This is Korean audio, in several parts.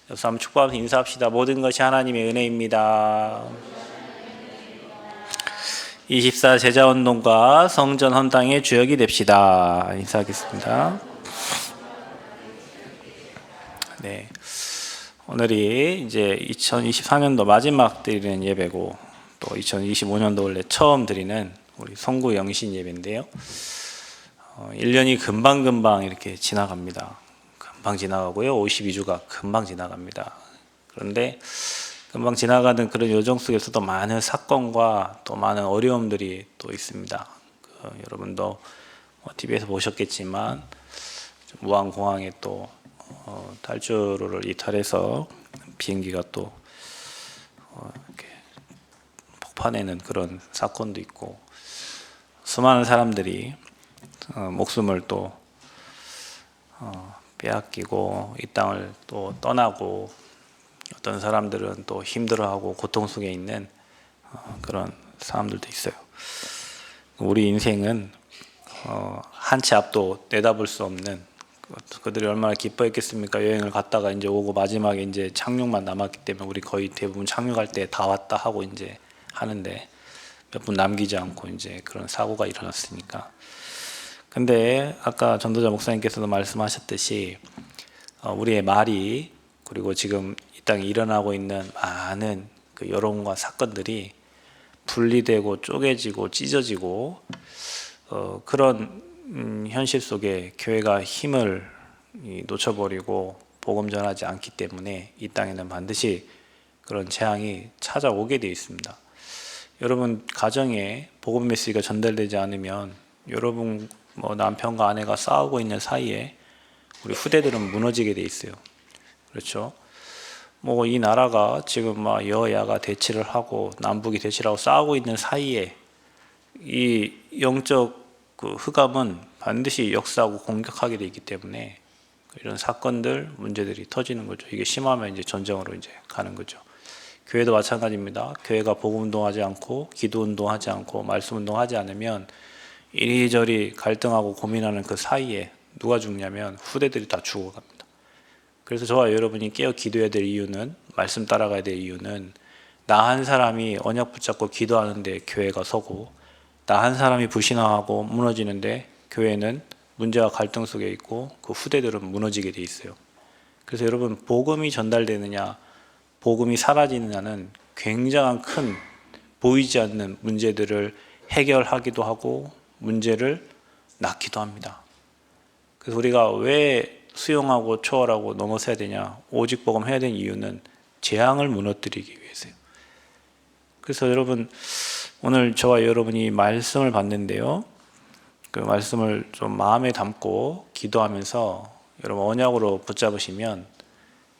옆 사람 축복하면서 인사합시다. 모든 것이 하나님의 은혜입니다. 24 제자운동과 성전 헌당의 주역이 됩시다. 인사하겠습니다. 네, 오늘이 이제 2024년도 마지막 드리는 예배고 또 2025년도 원래 처음 드리는 우리 성구 영신 예배인데요. 1년이 금방금방 이렇게 지나갑니다. 금방 지나가고요. 52주가 금방 지나갑니다. 그런데 금방 지나가는 그런 요정 속에서도 많은 사건과 또 많은 어려움들이 또 있습니다. 여러분도 TV에서 보셨겠지만 무안공항에 또 탈주로를 이탈해서 비행기가 또 이렇게 폭파내는 그런 사건도 있고, 수많은 사람들이 목숨을 또 빼앗기고 이 땅을 또 떠나고, 어떤 사람들은 또 힘들어하고 고통 속에 있는 그런 사람들도 있어요. 우리 인생은 한 치 앞도 내다볼 수 없는, 그들이 얼마나 기뻐했겠습니까? 여행을 갔다가 이제 오고 마지막에 이제 착륙만 남았기 때문에 우리 거의 대부분 착륙할 때 다 왔다 하고 이제 하는데 몇 분 남기지 않고 이제 그런 사고가 일어났으니까. 근데 아까 전도자 목사님께서도 말씀하셨듯이 우리의 말이, 그리고 지금 이 땅에 일어나고 있는 많은 그 여론과 사건들이 분리되고 쪼개지고 찢어지고 그런 현실 속에 교회가 힘을 놓쳐버리고 복음 전하지 않기 때문에 이 땅에는 반드시 그런 재앙이 찾아오게 되어 있습니다. 여러분 가정에 복음 메시지가 전달되지 않으면 여러분 남편과 아내가 싸우고 있는 사이에 우리 후대들은 무너지게 돼 있어요. 그렇죠? 이 나라가 지금 여야가 대치를 하고 남북이 대치를 하고 싸우고 있는 사이에 이 영적 그 흑암은 반드시 역사하고 공격하게 돼 있기 때문에 이런 사건들, 문제들이 터지는 거죠. 이게 심하면 이제 전쟁으로 이제 가는 거죠. 교회도 마찬가지입니다. 교회가 복음 운동하지 않고 기도 운동하지 않고 말씀 운동하지 않으면 이리저리 갈등하고 고민하는 그 사이에 누가 죽냐면 후대들이 다 죽어갑니다. 그래서 저와 여러분이 깨어 기도해야 될 이유는, 말씀 따라가야 될 이유는, 나 한 사람이 언약 붙잡고 기도하는데 교회가 서고, 나 한 사람이 불신앙하고 무너지는데 교회는 문제와 갈등 속에 있고 그 후대들은 무너지게 돼 있어요. 그래서 여러분, 복음이 전달되느냐 복음이 사라지느냐는 굉장한 큰 보이지 않는 문제들을 해결하기도 하고 문제를 낳기도 합니다. 그래서 우리가 왜 수용하고 초월하고 넘어서야 되냐, 오직 복음 해야 되는 이유는 재앙을 무너뜨리기 위해서요. 그래서 여러분, 오늘 저와 여러분이 말씀을 받는데요, 그 말씀을 좀 마음에 담고 기도하면서 여러분 언약으로 붙잡으시면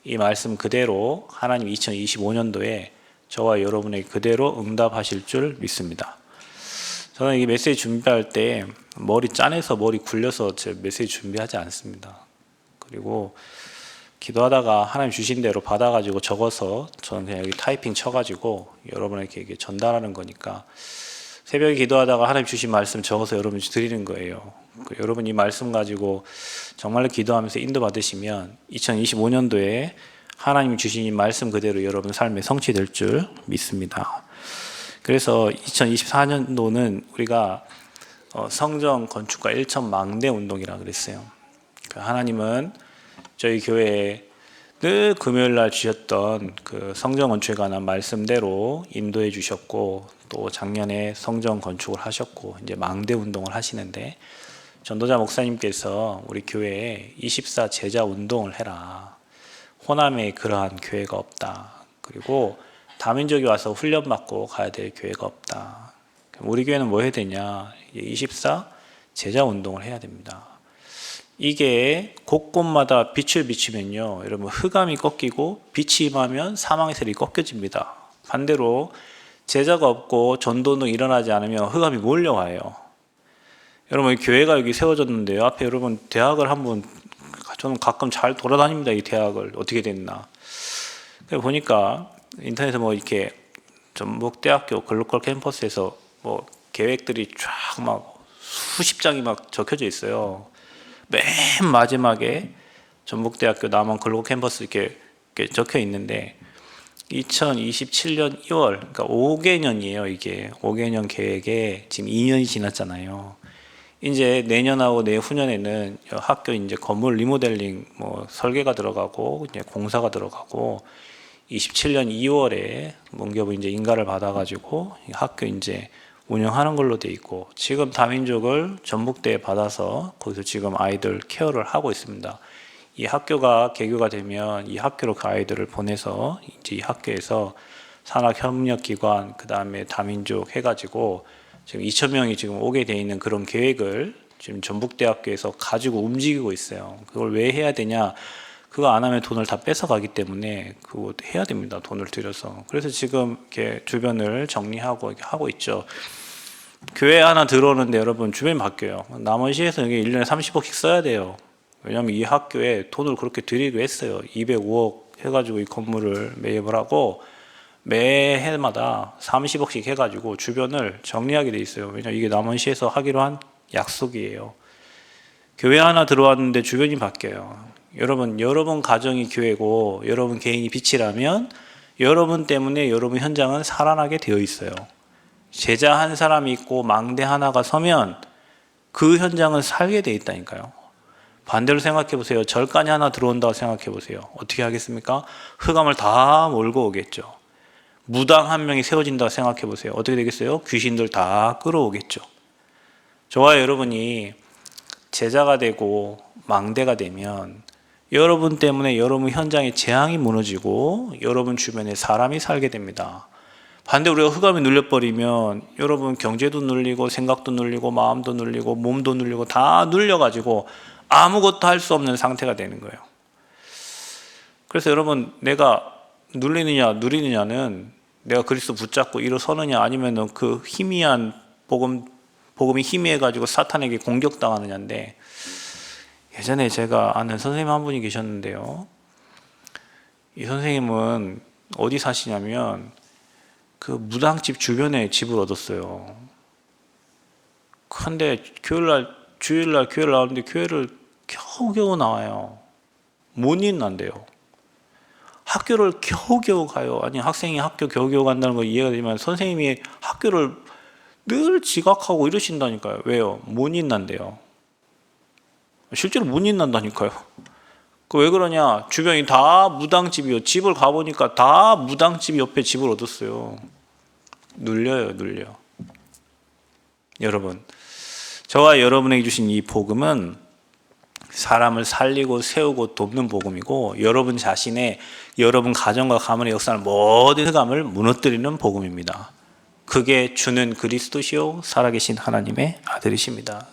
이 말씀 그대로 하나님 2025년도에 저와 여러분에게 그대로 응답하실 줄 믿습니다. 저는 이 메시지 준비할 때 머리 짜내서 머리 굴려서 제 메시지 준비하지 않습니다. 그리고 기도하다가 하나님 주신 대로 받아가지고 적어서 저는 그냥 여기 타이핑 쳐가지고 여러분에게 전달하는 거니까, 새벽에 기도하다가 하나님 주신 말씀 적어서 여러분이 드리는 거예요. 여러분 이 말씀 가지고 정말로 기도하면서 인도 받으시면 2025년도에 하나님 주신 이 말씀 그대로 여러분 삶에 성취될 줄 믿습니다. 그래서 2024년도는 우리가 성전 건축과 1천 망대 운동이라고 그랬어요. 하나님은 저희 교회에 늘 금요일 날 주셨던 그 성전 건축에 관한 말씀대로 인도해 주셨고, 또 작년에 성전 건축을 하셨고 이제 망대 운동을 하시는데, 전도자 목사님께서 우리 교회에 24 제자 운동을 해라. 호남에 그러한 교회가 없다. 그리고 다민족이 와서 훈련받고 가야 될 교회가 없다. 우리 교회는 뭐 해야 되냐? 24 제자 운동을 해야 됩니다. 이게 곳곳마다 빛을 비추면요, 여러분 흑암이 꺾이고 빛이 임하면 사망의 세력이 꺾여집니다. 반대로 제자가 없고 전도운동이 일어나지 않으면 흑암이 몰려와요. 여러분 교회가 여기 세워졌는데요, 앞에 여러분 대학을 한번, 저는 가끔 잘 돌아다닙니다. 이 대학을 어떻게 됐나 보니까 인터넷에 이렇게 전북대학교 글로컬 캠퍼스에서 계획들이 쫙 수십 장이 적혀져 있어요. 맨 마지막에 전북대학교 남원 글로컬 캠퍼스 이렇게 적혀 있는데 2027년 2월, 그러니까 5개년이에요. 이게 5개년 계획에 지금 2년이 지났잖아요. 이제 내년하고 내후년에는 학교 이제 건물 리모델링 뭐 설계가 들어가고 이제 공사가 들어가고 27년 2월에 문교부 이제 인가를 받아가지고 학교 이제 운영하는 걸로 돼 있고, 지금 다민족을 전북대에 받아서 거기서 지금 아이들 케어를 하고 있습니다. 이 학교가 개교가 되면 이 학교로 그 아이들을 보내서 이제 이 학교에서 산학협력기관 그 다음에 다민족 해가지고 지금 2,000명이 지금 오게 돼 있는 그런 계획을 지금 전북대학교에서 가지고 움직이고 있어요. 그걸 왜 해야 되냐? 그거 안 하면 돈을 다 뺏어가기 때문에 그거 해야 됩니다. 돈을 들여서. 그래서 지금 이렇게 주변을 정리하고 이렇게 하고 있죠. 교회 하나 들어오는데 여러분 주변이 바뀌어요. 남원시에서 이게 1년에 30억씩 써야 돼요. 왜냐하면 이 학교에 돈을 그렇게 들이기로 했어요. 205억 해가지고 이 건물을 매입을 하고 매해마다 30억씩 해가지고 주변을 정리하게 돼 있어요. 왜냐하면 이게 남원시에서 하기로 한 약속이에요. 교회 하나 들어왔는데 주변이 바뀌어요. 여러분 가정이 교회고 여러분 개인이 빛이라면 여러분 때문에 여러분 현장은 살아나게 되어 있어요. 제자 한 사람이 있고 망대 하나가 서면 그 현장은 살게 돼 있다니까요. 반대로 생각해 보세요. 절간이 하나 들어온다고 생각해 보세요. 어떻게 하겠습니까? 흑암을 다 몰고 오겠죠. 무당 한 명이 세워진다고 생각해 보세요. 어떻게 되겠어요? 귀신들 다 끌어오겠죠. 저와 여러분이 제자가 되고 망대가 되면 여러분 때문에 여러분 현장의 재앙이 무너지고 여러분 주변에 사람이 살게 됩니다. 반대 우리가 흑암이 눌려버리면 여러분 경제도 눌리고 생각도 눌리고 마음도 눌리고 몸도 눌리고 다 눌려가지고 아무것도 할 수 없는 상태가 되는 거예요. 그래서 여러분 내가 눌리느냐 누리느냐는 내가 그리스도 붙잡고 일어서느냐 아니면 그 희미한 복음이 희미해가지고 사탄에게 공격당하느냐인데, 예전에 제가 아는 선생님 한 분이 계셨는데요. 이 선생님은 어디 사시냐면 그 무당집 주변에 집을 얻었어요. 근데 주일날 교회를 나오는데 교회를 겨우겨우 나와요. 못 있는데요. 학교를 겨우겨우 가요. 아니 학생이 학교 겨우겨우 간다는 거 이해가 되지만 선생님이 학교를 늘 지각하고 이러신다니까요. 왜요? 못 있는데요. 실제로 못 있는다니까요. 그 왜 그러냐? 주변이 다 무당집이요. 집을 가보니까 다 무당집 옆에 집을 얻었어요. 눌려요, 눌려. 여러분, 저와 여러분에게 주신 이 복음은 사람을 살리고 세우고 돕는 복음이고, 여러분 자신의 여러분 가정과 가문의 역사를 모든 흑암을 무너뜨리는 복음입니다. 그게 주는 그리스도시요 살아계신 하나님의 아들이십니다.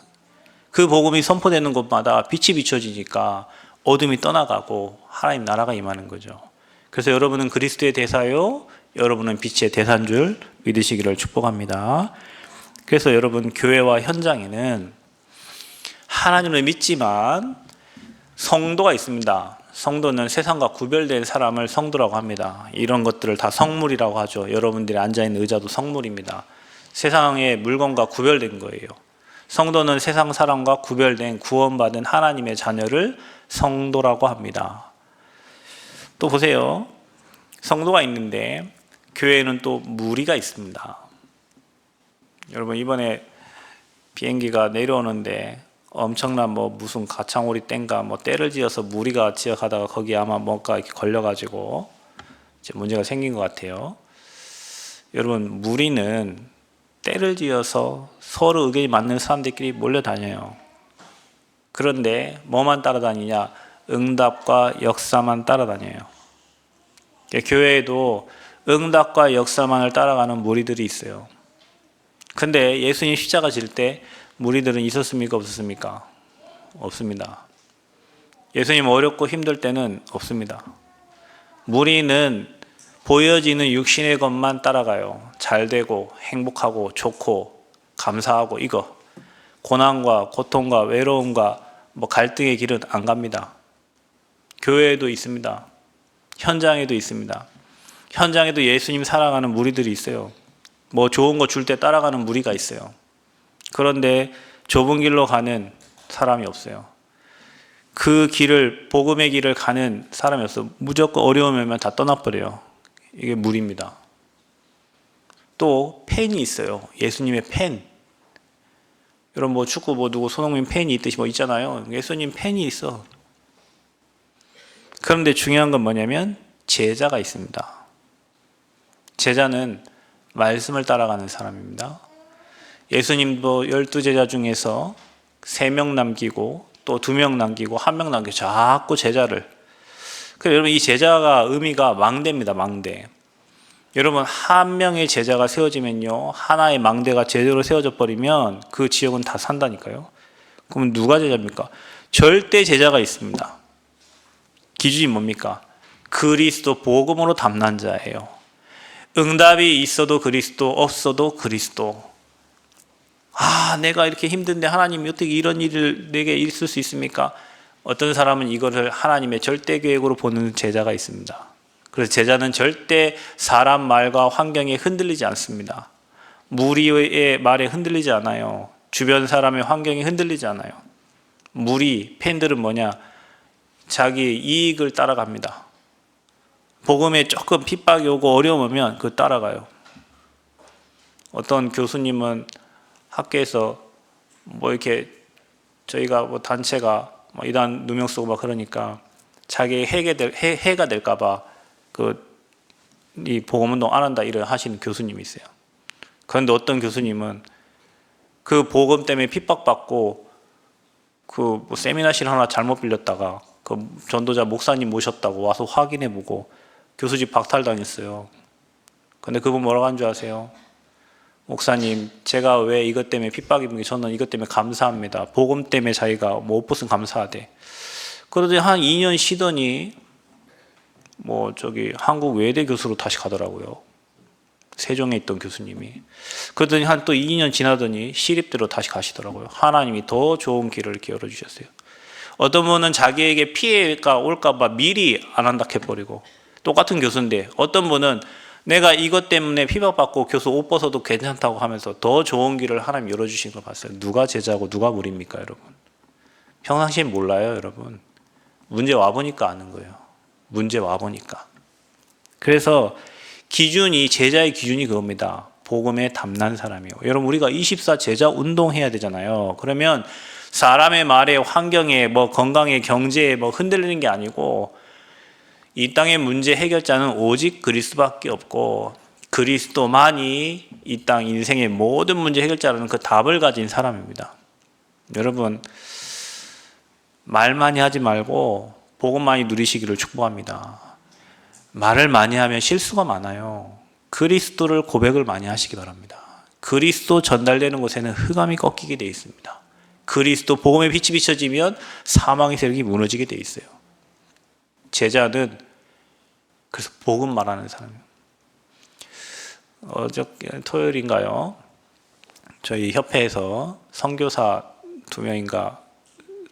그 복음이 선포되는 곳마다 빛이 비춰지니까 어둠이 떠나가고 하나님 나라가 임하는 거죠. 그래서 여러분은 그리스도의 대사요, 여러분은 빛의 대사인 줄 믿으시기를 축복합니다. 그래서 여러분 교회와 현장에는 하나님을 믿지만 성도가 있습니다. 성도는 세상과 구별된 사람을 성도라고 합니다. 이런 것들을 다 성물이라고 하죠. 여러분들이 앉아있는 의자도 성물입니다. 세상의 물건과 구별된 거예요. 성도는 세상 사람과 구별된 구원받은 하나님의 자녀를 성도라고 합니다. 또 보세요. 성도가 있는데 교회에는 또 무리가 있습니다. 여러분 이번에 비행기가 내려오는데 엄청난 무슨 가창오리 땡가 때를 지어서 무리가 지어가다가 거기 아마 뭔가 이렇게 걸려가지고 이제 문제가 생긴 것 같아요. 여러분 무리는 때를 지어서 서로 의견이 맞는 사람들끼리 몰려다녀요. 그런데 뭐만 따라다니냐? 응답과 역사만 따라다녀요. 교회에도 응답과 역사만을 따라가는 무리들이 있어요. 근데 예수님 십자가 질 때 무리들은 있었습니까? 없었습니까? 없습니다. 예수님 어렵고 힘들 때는 없습니다. 무리는 보여지는 육신의 것만 따라가요. 잘 되고 행복하고 좋고 감사하고 이거. 고난과 고통과 외로움과 갈등의 길은 안 갑니다. 교회에도 있습니다. 현장에도 있습니다. 현장에도 예수님 사랑하는 무리들이 있어요. 좋은 거 줄 때 따라가는 무리가 있어요. 그런데 좁은 길로 가는 사람이 없어요. 그 길을, 복음의 길을 가는 사람이 없어. 무조건 어려움이 오면 다 떠나버려요. 이게 무리입니다. 또 팬이 있어요. 예수님의 팬. 여러분 뭐 축구 뭐 누구 손흥민 팬이 있듯이 뭐 있잖아요. 예수님 팬이 있어. 그런데 중요한 건 뭐냐면 제자가 있습니다. 제자는 말씀을 따라가는 사람입니다. 예수님도 12제자 중에서 3명 남기고 또 2명 남기고 1명 남기고 자꾸 제자를. 그래서 여러분 이 제자가 의미가 망대입니다. 망대. 여러분 한 명의 제자가 세워지면요, 하나의 망대가 제대로 세워져 버리면 그 지역은 다 산다니까요. 그럼 누가 제자입니까? 절대 제자가 있습니다. 기준이 뭡니까? 그리스도 복음으로 담난 자예요. 응답이 있어도 그리스도, 없어도 그리스도. 내가 이렇게 힘든데 하나님이 어떻게 이런 일을 내게 있을 수 있습니까? 어떤 사람은 이것을 하나님의 절대 계획으로 보는 제자가 있습니다. 그래서 제자는 절대 사람 말과 환경에 흔들리지 않습니다. 무리의 말에 흔들리지 않아요. 주변 사람의 환경에 흔들리지 않아요. 무리, 팬들은 뭐냐? 자기 이익을 따라갑니다. 복음에 조금 핍박이 오고 어려움 오면 그거 따라가요. 어떤 교수님은 학교에서 뭐 이렇게 저희가 뭐 단체가 뭐 이단 누명 쓰고 막 그러니까 자기 해가 될까봐 이 복음운동 안 한다 이런 하시는 교수님이 있어요. 그런데 어떤 교수님은 그 복음 때문에 핍박받고 뭐 세미나실 하나 잘못 빌렸다가 그 전도자 목사님 모셨다고 와서 확인해보고 교수직 박탈당했어요. 근데 그분 뭐라고 한 줄 아세요? 목사님, 제가 왜 이것 때문에 핍박입니까? 저는 이것 때문에 감사합니다. 복음 때문에 자기가 뭐 옷벗은 감사하대. 그러더니 한 2년 쉬더니 한국 외대 교수로 다시 가더라고요. 세종에 있던 교수님이. 그러더니 한 또 2년 지나더니 시립대로 다시 가시더라고요. 하나님이 더 좋은 길을 이렇게 열어주셨어요. 어떤 분은 자기에게 피해가 올까봐 미리 안 한다 해버리고, 똑같은 교수인데 어떤 분은 내가 이것 때문에 핍박받고 교수 옷 벗어도 괜찮다고 하면서 더 좋은 길을 하나님 열어주신 걸 봤어요. 누가 제자고 누가 무리입니까, 여러분? 평상시에 몰라요, 여러분. 문제 와보니까 아는 거예요. 문제 와보니까. 그래서 제자의 기준이 그겁니다. 복음에 담난 사람이요. 여러분, 우리가 24 제자 운동해야 되잖아요. 그러면 사람의 말에, 환경에, 건강에, 경제에 흔들리는 게 아니고, 이 땅의 문제 해결자는 오직 그리스도밖에 없고, 그리스도만이 이 땅 인생의 모든 문제 해결자라는 그 답을 가진 사람입니다. 여러분, 말 많이 하지 말고 복음 많이 누리시기를 축복합니다. 말을 많이 하면 실수가 많아요. 그리스도를 고백을 많이 하시기 바랍니다. 그리스도 전달되는 곳에는 흑암이 꺾이게 되어 있습니다. 그리스도 복음의 빛이 비춰지면 사망의 세력이 무너지게 되어 있어요. 제자는 그래서 복음 말하는 사람이에요. 어저께 토요일인가요? 저희 협회에서 선교사 2명인가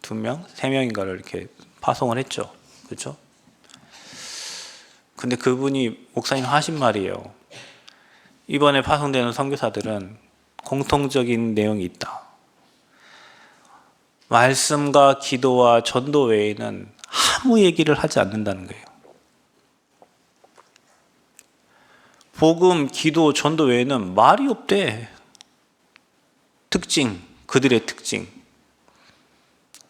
3명인가를 이렇게 파송을 했죠. 그렇죠? 근데 그분이 목사님 하신 말이에요. 이번에 파송되는 선교사들은 공통적인 내용이 있다. 말씀과 기도와 전도 외에는 아무 얘기를 하지 않는다는 거예요. 복음, 기도, 전도 외에는 말이 없대. 그들의 특징.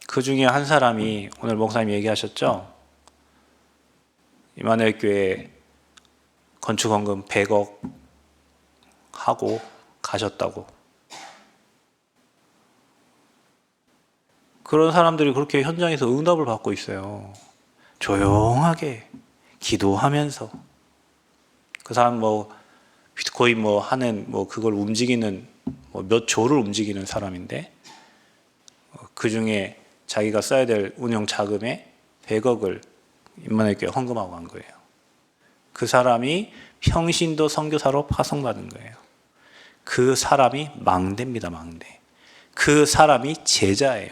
그 중에 한 사람이 오늘 목사님 얘기하셨죠? 임마누엘 교회 건축헌금 100억 하고 가셨다고. 그런 사람들이 그렇게 현장에서 응답을 받고 있어요. 조용하게 기도하면서. 그 사람 비트코인 하는 그걸 움직이는 몇 조를 움직이는 사람인데, 그 중에 자기가 써야 될 운영 자금의 100억을 임마누엘 교회에 헌금하고 간 거예요. 그 사람이 평신도 선교사로 파송받은 거예요. 그 사람이 망대입니다, 망대. 그 사람이 제자예요.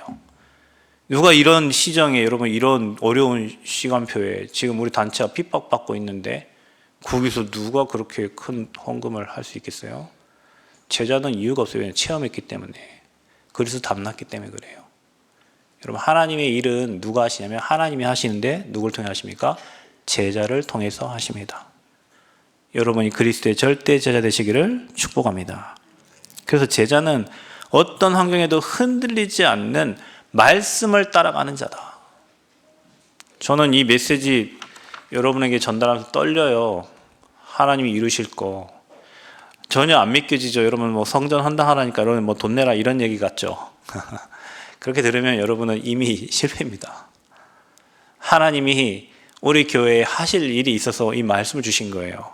누가 이런 시정에, 여러분, 이런 어려운 시간표에 지금 우리 단체가 핍박받고 있는데 거기서 누가 그렇게 큰 헌금을 할 수 있겠어요? 제자는 이유가 없어요. 체험했기 때문에. 그래서 담났기 때문에 그래요. 여러분, 하나님의 일은 누가 하시냐면 하나님이 하시는데 누굴 통해 하십니까? 제자를 통해서 하십니다. 여러분이 그리스도의 절대 제자 되시기를 축복합니다. 그래서 제자는 어떤 환경에도 흔들리지 않는 말씀을 따라가는 자다. 저는 이 메시지 여러분에게 전달하면서 떨려요. 하나님이 이루실 거 전혀 안 믿겨지죠. 여러분 뭐 성전 헌당하라니까 여러분 뭐 돈 내라 이런 얘기 같죠. 그렇게 들으면 여러분은 이미 실패입니다. 하나님이 우리 교회에 하실 일이 있어서 이 말씀을 주신 거예요.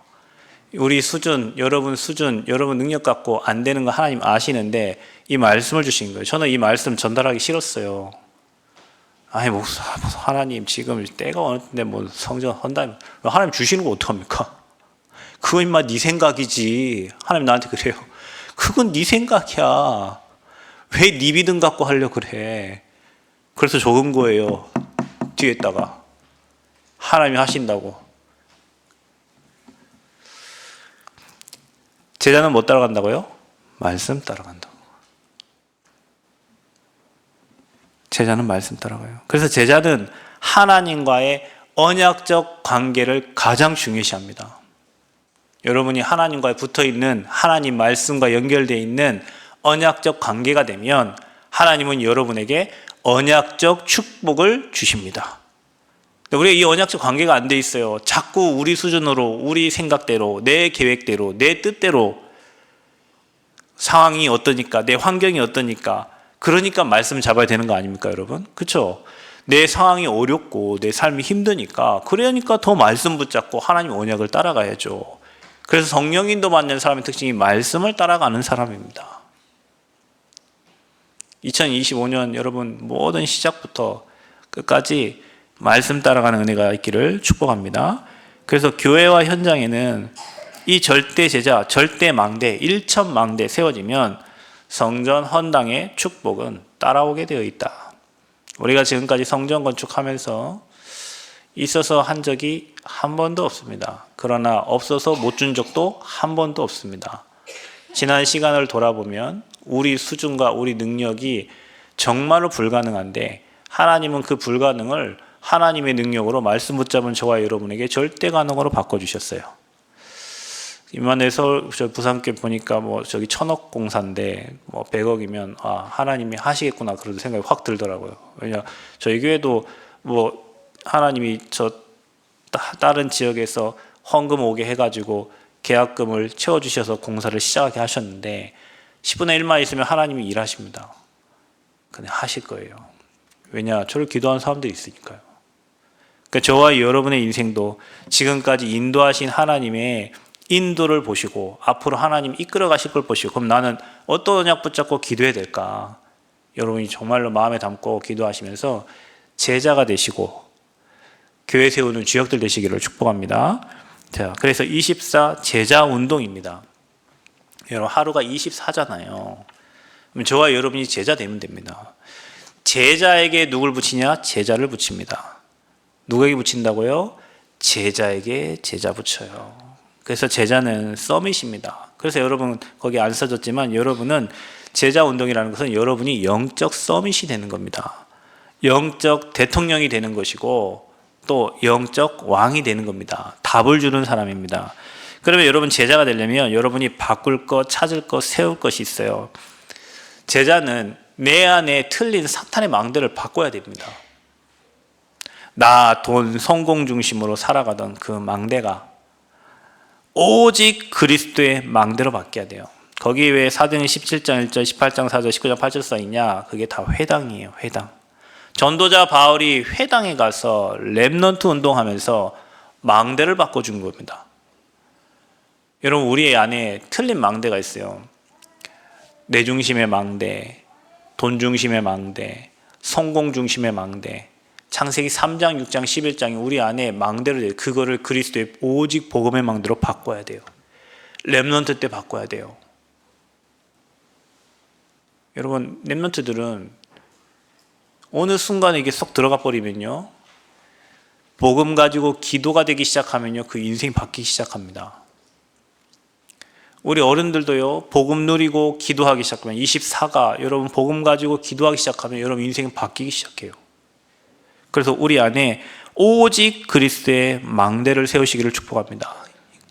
우리 수준, 여러분 능력 갖고 안 되는 거 하나님 아시는데 이 말씀을 주신 거예요. 저는 이 말씀 전달하기 싫었어요. 아니 뭐 하나님 지금 때가 어는데 뭐 성전 헌당 하나님 주시는 거 어떡합니까? 그건 인마 네 생각이지. 하나님 나한테 그래요. 그건 네 생각이야. 왜 네 믿음 갖고 하려고 그래? 그래서 적은 거예요. 뒤에다가 하나님이 하신다고. 제자는 뭐 따라간다고요? 말씀 따라간다고. 제자는 말씀 따라가요. 그래서 제자는 하나님과의 언약적 관계를 가장 중요시합니다. 여러분이 하나님과에 붙어있는 하나님 말씀과 연결되어 있는 언약적 관계가 되면 하나님은 여러분에게 언약적 축복을 주십니다. 우리가 이 언약적 관계가 안 돼 있어요. 자꾸 우리 수준으로, 우리 생각대로, 내 계획대로, 내 뜻대로 상황이 어떠니까, 내 환경이 어떠니까, 그러니까 말씀 잡아야 되는 거 아닙니까, 여러분? 그렇죠? 내 상황이 어렵고 내 삶이 힘드니까, 그러니까 더 말씀 붙잡고 하나님 언약을 따라가야죠. 그래서 성령인도 받는 사람의 특징이 말씀을 따라가는 사람입니다. 2025년 여러분 모든 시작부터 끝까지 말씀 따라가는 은혜가 있기를 축복합니다. 그래서 교회와 현장에는 이 절대 제자, 절대 망대, 일천망대 세워지면 성전 헌당의 축복은 따라오게 되어 있다. 우리가 지금까지 성전 건축하면서 있어서 한 적이 한 번도 없습니다. 그러나 없어서 못 준 적도 한 번도 없습니다. 지난 시간을 돌아보면 우리 수준과 우리 능력이 정말로 불가능한데 하나님은 그 불가능을 하나님의 능력으로 말씀 붙잡은 저와 여러분에게 절대 가능으로 바꿔주셨어요. 이만해서 저 부산교회 보니까 뭐 저기 1,000억 공사인데 뭐 100억이면 아 하나님이 하시겠구나 그런 생각이 확 들더라고요. 왜냐 저희 교회도 뭐 하나님이 저 다른 지역에서 헌금 오게 해가지고 계약금을 채워주셔서 공사를 시작하게 하셨는데 10분의 1만 있으면 하나님이 일하십니다. 그냥 하실 거예요. 왜냐 저를 기도하는 사람들이 있으니까요. 그러니까 저와 여러분의 인생도 지금까지 인도하신 하나님의 인도를 보시고 앞으로 하나님 이끌어 가실 걸 보시고 그럼 나는 어떤 언약 붙잡고 기도해야 될까? 여러분이 정말로 마음에 담고 기도하시면서 제자가 되시고 교회 세우는 주역들 되시기를 축복합니다. 자, 그래서 24 제자 운동입니다. 여러분 하루가 24잖아요. 그럼 저와 여러분이 제자 되면 됩니다. 제자에게 누굴 붙이냐? 제자를 붙입니다. 누구에게 붙인다고요? 제자에게 제자 붙여요. 그래서 제자는 서밋입니다. 그래서 여러분 거기 안 써졌지만 여러분은 제자 운동이라는 것은 여러분이 영적 서밋이 되는 겁니다. 영적 대통령이 되는 것이고 또 영적 왕이 되는 겁니다. 답을 주는 사람입니다. 그러면 여러분 제자가 되려면 여러분이 바꿀 것, 찾을 것, 세울 것이 있어요. 제자는 내 안에 틀린 사탄의 망대를 바꿔야 됩니다. 나, 돈, 성공 중심으로 살아가던 그 망대가 오직 그리스도의 망대로 바뀌어야 돼요. 거기 왜 사도행 17장 1절, 18장 4절, 19장 8절 써있냐? 그게 다 회당이에요. 회당. 전도자 바울이 회당에 가서 렘넌트 운동하면서 망대를 바꿔준 겁니다. 여러분 우리 안에 틀린 망대가 있어요. 내 중심의 망대, 돈 중심의 망대, 성공 중심의 망대. 창세기 3장, 6장, 11장이 우리 안에 망대로 돼요. 그거를 그리스도의 오직 복음의 망대로 바꿔야 돼요. 렘넌트 때 바꿔야 돼요. 여러분 렘넌트들은 어느 순간에 이게 쏙 들어가 버리면요. 복음 가지고 기도가 되기 시작하면요. 그 인생이 바뀌기 시작합니다. 우리 어른들도요, 복음 누리고 기도하기 시작하면 24가 여러분 복음 가지고 기도하기 시작하면 여러분 인생이 바뀌기 시작해요. 그래서 우리 안에 오직 그리스도의 망대를 세우시기를 축복합니다.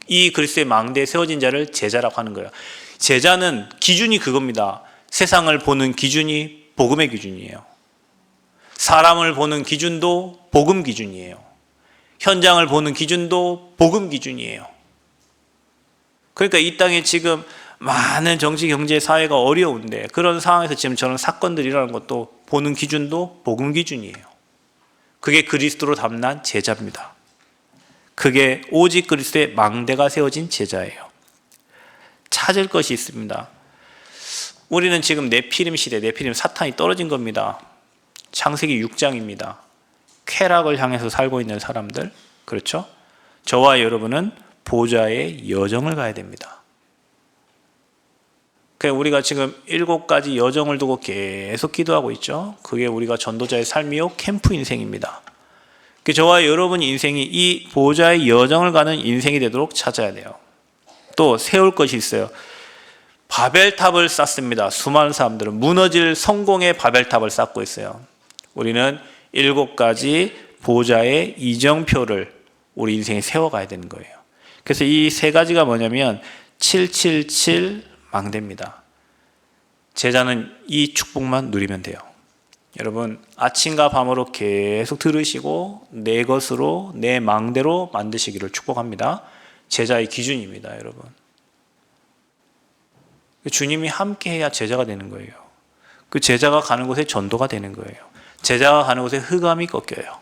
이 그리스도의 망대에 세워진 자를 제자라고 하는 거예요. 제자는 기준이 그겁니다. 세상을 보는 기준이 복음의 기준이에요. 사람을 보는 기준도 복음 기준이에요. 현장을 보는 기준도 복음 기준이에요. 그러니까 이 땅에 지금 많은 정치, 경제, 사회가 어려운데 그런 상황에서 지금 저런 사건들이 일어나는 것도 보는 기준도 복음 기준이에요. 그게 그리스도로 담난 제자입니다. 그게 오직 그리스도의 망대가 세워진 제자예요. 찾을 것이 있습니다. 우리는 지금 네피림 시대, 네피림 사탄이 떨어진 겁니다. 창세기 6장입니다. 쾌락을 향해서 살고 있는 사람들, 그렇죠? 저와 여러분은 보좌의 여정을 가야 됩니다. 그러니까 우리가 지금 7가지 여정을 두고 계속 기도하고 있죠. 그게 우리가 전도자의 삶이요 캠프 인생입니다. 저와 여러분 인생이 이 보좌의 여정을 가는 인생이 되도록 찾아야 돼요. 또 세울 것이 있어요. 바벨탑을 쌓습니다. 수많은 사람들은 무너질 성공의 바벨탑을 쌓고 있어요. 우리는 7가지 보좌의 이정표를 우리 인생에 세워가야 되는 거예요. 그래서 이 3가지가 뭐냐면 777 망대입니다. 제자는 이 축복만 누리면 돼요. 여러분 아침과 밤으로 계속 들으시고 내 것으로 내 망대로 만드시기를 축복합니다. 제자의 기준입니다. 여러분 주님이 함께해야 제자가 되는 거예요. 그 제자가 가는 곳에 전도가 되는 거예요. 제자가 가는 곳에 흑암이 꺾여요.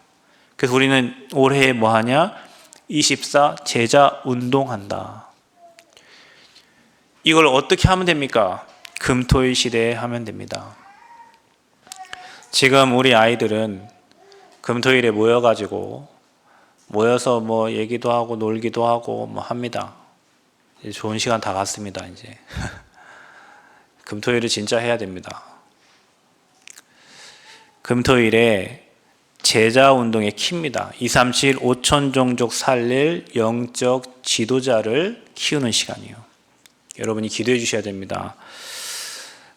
그래서 우리는 올해 뭐 하냐? 24 제자 운동한다. 이걸 어떻게 하면 됩니까? 금토일 시대에 하면 됩니다. 지금 우리 아이들은 금토일에 모여서 뭐 얘기도 하고 놀기도 하고 뭐 합니다. 이제 좋은 시간 다 갔습니다. 이제 금토일을 진짜 해야 됩니다. 금토일에 제자 운동의 키입니다. 237 5천 종족 살릴 영적 지도자를 키우는 시간이에요. 여러분이 기도해 주셔야 됩니다.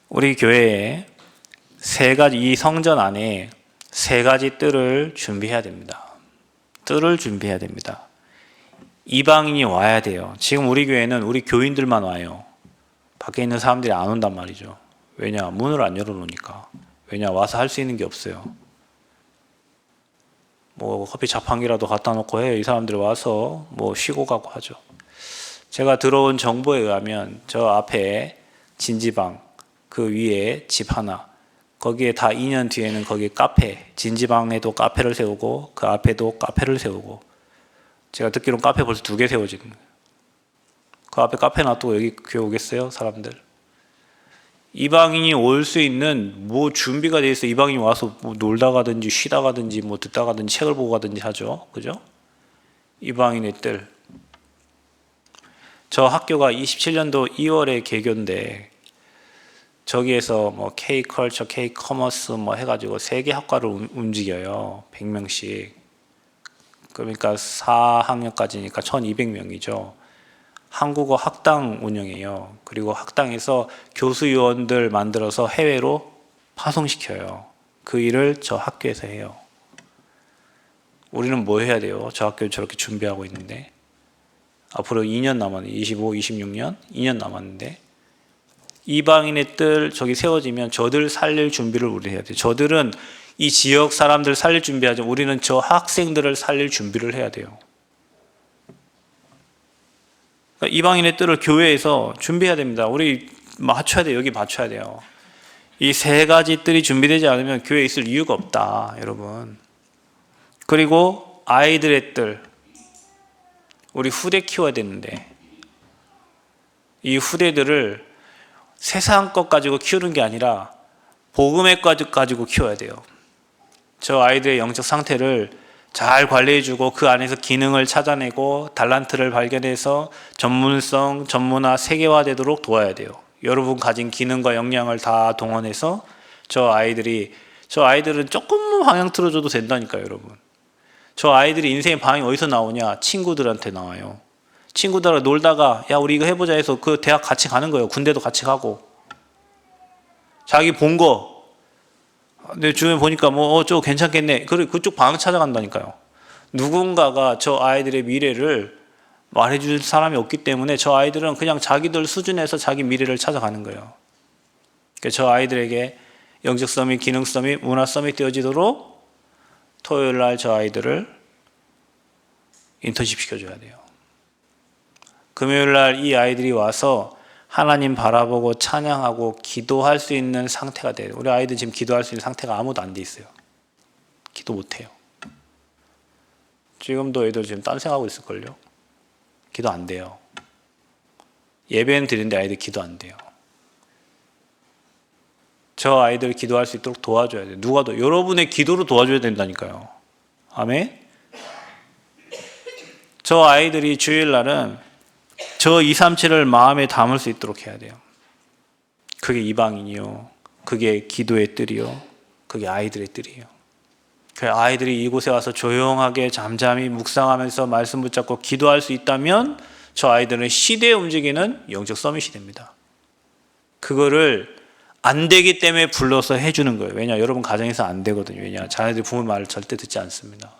우리 교회에 3가지, 이 성전 안에 3가지 뜰을 준비해야 됩니다. 뜰을 준비해야 됩니다. 이방인이 와야 돼요. 지금 우리 교회는 우리 교인들만 와요. 밖에 있는 사람들이 안 온단 말이죠. 왜냐? 문을 안 열어놓으니까. 왜냐? 와서 할 수 있는 게 없어요. 뭐 커피 자판기라도 갖다 놓고 해요. 이 사람들이 와서 뭐 쉬고 가고 하죠. 제가 들어온 정보에 의하면 저 앞에 진지방 그 위에 집 하나, 거기에 다 2년 뒤에는 거기 카페, 진지방에도 카페를 세우고 그 앞에도 카페를 세우고, 제가 듣기로는 카페 벌써 2개 세워지는 거예요. 그 앞에 카페 놔두고 여기 교회 오겠어요? 사람들. 이방인이 올 수 있는 뭐 준비가 돼 있어. 이방인이 와서 뭐 놀다 가든지 쉬다 가든지 뭐 듣다 가든지 책을 보고 가든지 하죠. 그죠? 이방인의 뜰. 저 학교가 27년도 2월에 개교인데 저기에서 뭐 K-컬처, K-커머스 뭐 해가지고 3개 학과를 움직여요. 100명씩. 그러니까 4학년까지니까 1200명이죠. 한국어 학당 운영해요. 그리고 학당에서 교수위원들 만들어서 해외로 파송시켜요. 그 일을 저 학교에서 해요. 우리는 뭐 해야 돼요? 저 학교 저렇게 준비하고 있는데 앞으로 2년 남았는데 25, 26년? 2년 남았는데 이방인의 뜰 저기 세워지면 저들 살릴 준비를 우리 해야 돼요. 저들은 이 지역 사람들 살릴 준비하죠. 우리는 저 학생들을 살릴 준비를 해야 돼요. 그러니까 이방인의 뜰을 교회에서 준비해야 됩니다. 우리 맞춰야 돼요. 여기 맞춰야 돼요. 이 3가지 뜰이 준비되지 않으면 교회에 있을 이유가 없다, 여러분. 그리고 아이들의 뜰, 우리 후대 키워야 되는데 이 후대들을 세상 것 가지고 키우는 게 아니라 복음의 것 가지고 키워야 돼요. 저 아이들의 영적 상태를 잘 관리해주고 그 안에서 기능을 찾아내고 달란트를 발견해서 전문성, 전문화, 세계화되도록 도와야 돼요. 여러분 가진 기능과 역량을 다 동원해서 저 아이들은 조금만 방향 틀어줘도 된다니까요, 여러분. 저 아이들이 인생의 방향이 어디서 나오냐? 친구들한테 나와요. 친구들하고 놀다가 야 우리 이거 해보자 해서 그 대학 같이 가는 거예요. 군대도 같이 가고. 자기 본 거. 내 주변에 보니까 뭐 저거 괜찮겠네. 그래 그쪽 방향 찾아간다니까요. 누군가가 저 아이들의 미래를 말해줄 사람이 없기 때문에 저 아이들은 그냥 자기들 수준에서 자기 미래를 찾아가는 거예요. 그러니까 저 아이들에게 영적 서밋, 기능 서밋, 문화 서밋 되어지도록 토요일 날 저 아이들을 인턴십 시켜줘야 돼요. 금요일 날 이 아이들이 와서 하나님 바라보고 찬양하고 기도할 수 있는 상태가 돼요. 우리 아이들 지금 기도할 수 있는 상태가 아무도 안 돼 있어요. 기도 못 해요. 지금도 애들 지금 딴 생각하고 있을걸요. 기도 안 돼요. 예배는 드리는데 아이들 기도 안 돼요. 저 아이들 기도할 수 있도록 도와줘야 돼요. 누가 여러분의 기도로 도와줘야 된다니까요. 아멘? 저 아이들이 주일날은 저 237을 마음에 담을 수 있도록 해야 돼요. 그게 이방인이요. 그게 기도의 뜰이요. 그게 아이들의 뜰이에요. 그 아이들이 이곳에 와서 조용하게 잠잠히 묵상하면서 말씀 붙잡고 기도할 수 있다면 저 아이들은 시대에 움직이는 영적 서밋이 됩니다. 그거를 안 되기 때문에 불러서 해주는 거예요. 왜냐? 여러분 가정에서 안 되거든요. 왜냐? 자녀들이 부모 말을 절대 듣지 않습니다.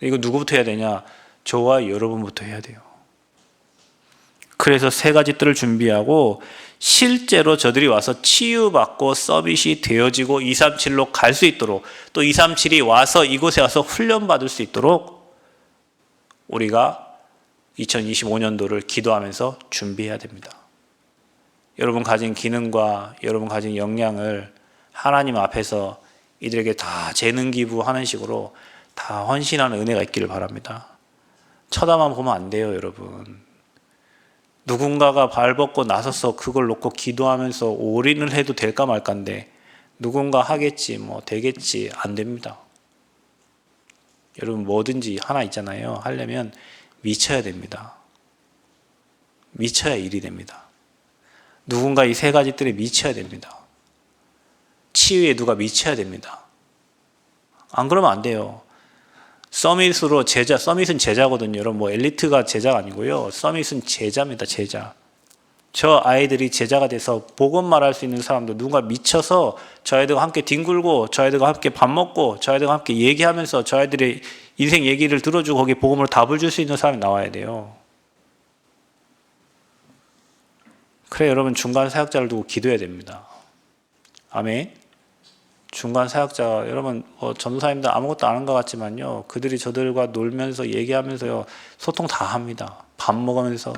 이거 누구부터 해야 되냐? 저와 여러분부터 해야 돼요. 그래서 세 가지 뜰을 준비하고 실제로 저들이 와서 치유받고 서밋이 되어지고 237로 갈 수 있도록 또 237이 와서 이곳에 와서 훈련받을 수 있도록 우리가 2025년도를 기도하면서 준비해야 됩니다. 여러분 가진 기능과 여러분 가진 역량을 하나님 앞에서 이들에게 다 재능 기부하는 식으로 다 헌신하는 은혜가 있기를 바랍니다. 쳐다만 보면 안 돼요, 여러분. 누군가가 발벗고 나서서 그걸 놓고 기도하면서 올인을 해도 될까 말까인데 누군가 하겠지, 뭐 되겠지, 안 됩니다. 여러분 뭐든지 하나 있잖아요. 하려면 미쳐야 됩니다. 미쳐야 일이 됩니다. 누군가 이 세 가지 뜰에 미쳐야 됩니다. 치유에 누가 미쳐야 됩니다. 안 그러면 안 돼요. 서밋으로 제자, 서밋은 제자거든요. 여러분 뭐 엘리트가 제자가 아니고요. 서밋은 제자입니다. 제자. 저 아이들이 제자가 돼서 복음 말할 수 있는 사람도 누군가 미쳐서 저 아이들과 함께 뒹굴고 저 아이들과 함께 밥 먹고 저 아이들과 함께 얘기하면서 저 아이들의 인생 얘기를 들어주고 거기에 복음으로 답을 줄 수 있는 사람이 나와야 돼요. 그래 여러분 중간 사역자를 두고 기도해야 됩니다. 아멘. 중간 사역자 여러분 전도사님들 아무것도 안 한 것 같지만요. 그들이 저들과 놀면서 얘기하면서요. 소통 다 합니다. 밥 먹으면서.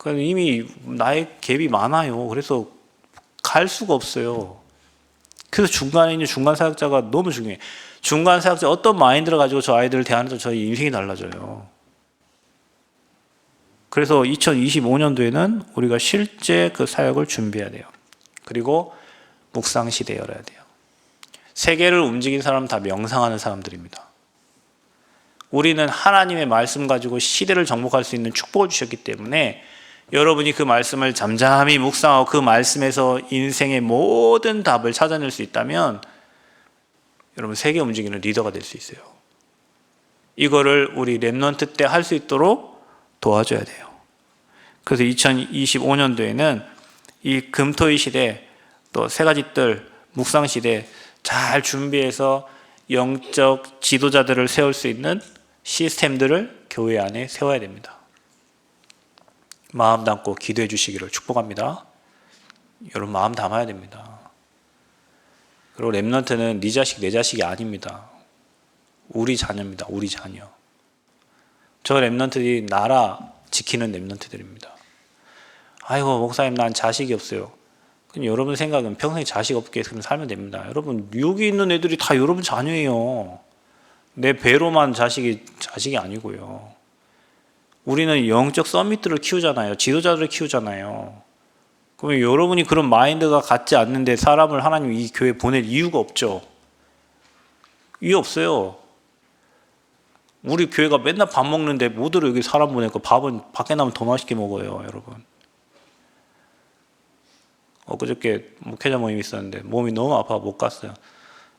이미 나의 갭이 많아요. 그래서 갈 수가 없어요. 그래서 중간에 있는 중간 사역자가 너무 중요해요. 중간 사역자 어떤 마인드를 가지고 저 아이들을 대하는지 저희 인생이 달라져요. 그래서 2025년도에는 우리가 실제 그 사역을 준비해야 돼요. 그리고 묵상 시대 열어야 돼요. 세계를 움직인 사람은 다 명상하는 사람들입니다. 우리는 하나님의 말씀 가지고 시대를 정복할 수 있는 축복을 주셨기 때문에 여러분이 그 말씀을 잠잠히 묵상하고 그 말씀에서 인생의 모든 답을 찾아낼 수 있다면 여러분 세계 움직이는 리더가 될 수 있어요. 이거를 우리 렘넌트 때 할 수 있도록 도와줘야 돼요. 그래서 2025년도에는 이 금토일 시대 또 세 가지 뜰 묵상 시대 잘 준비해서 영적 지도자들을 세울 수 있는 시스템들을 교회 안에 세워야 됩니다. 마음 담고 기도해 주시기를 축복합니다. 여러분 마음 담아야 됩니다. 그리고 렘넌트는 네 자식 내 자식이 아닙니다. 우리 자녀입니다. 우리 자녀. 저 렘넌트들이 나라 지키는 렘넌트들입니다. 아이고 목사님 난 자식이 없어요. 그럼 여러분 생각은 평생 자식 없게 살면 됩니다. 여러분 여기 있는 애들이 다 여러분 자녀예요. 내 배로만 자식이 아니고요. 우리는 영적 서밋들을 키우잖아요. 지도자들을 키우잖아요. 그러면 여러분이 그런 마인드가 같지 않는데 사람을 하나님 이 교회에 보낼 이유가 없죠. 이유 없어요. 우리 교회가 맨날 밥 먹는데 뭐들을 여기 사람 보내고 밥은 밖에 나면 더 맛있게 먹어요, 여러분. 엊그저께 목회자 모임이 있었는데 몸이 너무 아파서 못 갔어요.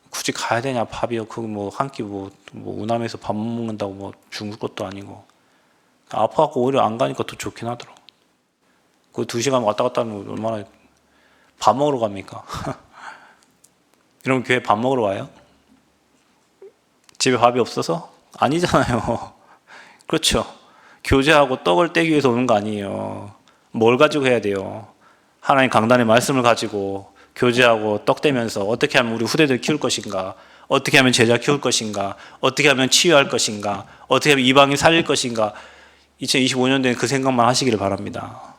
굳이 가야 되냐 밥이요. 그거 뭐 한 끼 뭐 우남에서 밥 못 먹는다고 뭐 죽을 것도 아니고 아파갖고 오히려 안 가니까 더 좋긴 하더라고. 그 2시간 왔다 갔다 하면 얼마나 밥 먹으러 갑니까? 여러분 교회 밥 먹으러 와요? 집에 밥이 없어서? 아니잖아요. 그렇죠. 교제하고 떡을 떼기 위해서 오는 거 아니에요. 뭘 가지고 해야 돼요? 하나님 강단의 말씀을 가지고 교제하고 떡 떼면서 어떻게 하면 우리 후대들 키울 것인가, 어떻게 하면 제자 키울 것인가, 어떻게 하면 치유할 것인가, 어떻게 하면 이방인 살릴 것인가. 2025년도에 그 생각만 하시기를 바랍니다.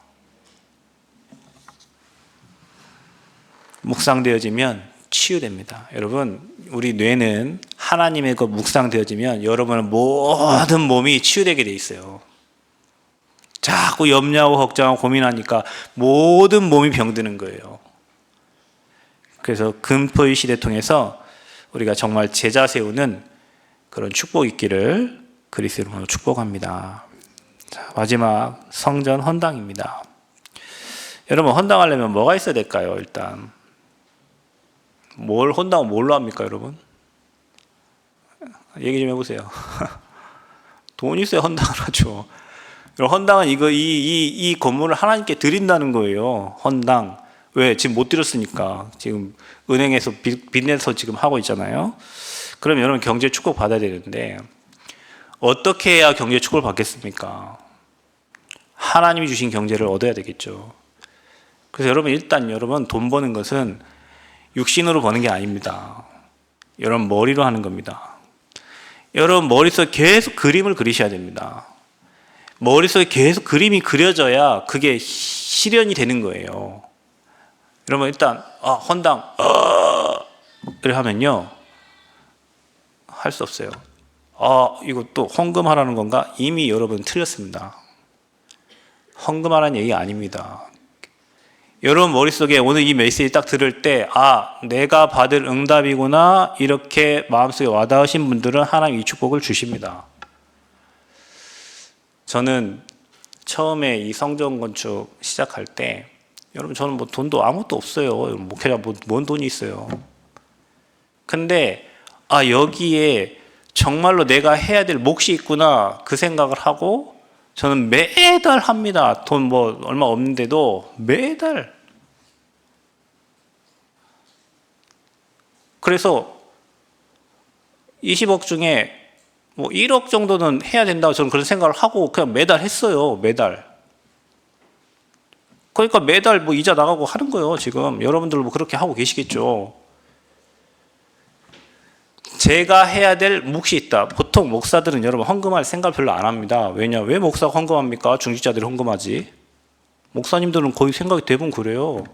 묵상되어지면 치유됩니다. 여러분, 우리 뇌는 하나님의 그 묵상되어지면 여러분의 모든 몸이 치유되게 돼 있어요. 자꾸 염려하고 걱정하고 고민하니까 모든 몸이 병드는 거예요. 그래서 금토일 시대 통해서 우리가 정말 제자 세우는 그런 축복 있기를 그리스도 이름으로 축복합니다. 자, 마지막 성전 헌당입니다. 여러분, 헌당하려면 뭐가 있어야 될까요? 일단 뭘 헌당은 뭘로 합니까, 여러분? 얘기 좀 해보세요. 돈 있어야 헌당을 하죠. 헌당은 이 건물을 하나님께 드린다는 거예요. 헌당. 왜? 지금 못 드렸으니까. 지금 은행에서 빚 내서 지금 하고 있잖아요. 그럼 여러분 경제 축복 받아야 되는데 어떻게 해야 경제 축복을 받겠습니까? 하나님이 주신 경제를 얻어야 되겠죠. 그래서 여러분 일단 여러분 돈 버는 것은 육신으로 버는 게 아닙니다. 여러분 머리로 하는 겁니다. 여러분 머릿속에 계속 그림을 그리셔야 됩니다. 머릿속에 계속 그림이 그려져야 그게 실현이 되는 거예요. 여러분 일단 헌당 이렇게 하면요 할 수 없어요. 이거 또 헌금하라는 건가? 이미 여러분 틀렸습니다. 헌금하라는 얘기가 아닙니다. 여러분 머릿속에 오늘 이 메시지 딱 들을 때 내가 받을 응답이구나 이렇게 마음속에 와닿으신 분들은 하나님 이 축복을 주십니다. 저는 처음에 이 성전 건축 시작할 때 여러분 저는 뭐 돈도 아무것도 없어요. 목회자 뭔 돈이 있어요. 근데 여기에 정말로 내가 해야 될 몫이 있구나 그 생각을 하고 저는 매달 합니다. 돈 뭐 얼마 없는데도 매달. 그래서 20억 중에 뭐 1억 정도는 해야 된다고 저는 그런 생각을 하고 그냥 매달 했어요. 매달. 그러니까 매달 뭐 이자 나가고 하는 거예요. 지금 여러분들 뭐 그렇게 하고 계시겠죠. 제가 해야 될 몫이 있다. 보통 목사들은 여러분 헌금할 생각 별로 안 합니다. 왜냐? 왜 목사가 헌금합니까? 중직자들이 헌금하지. 목사님들은 거의 생각이 대부분 그래요.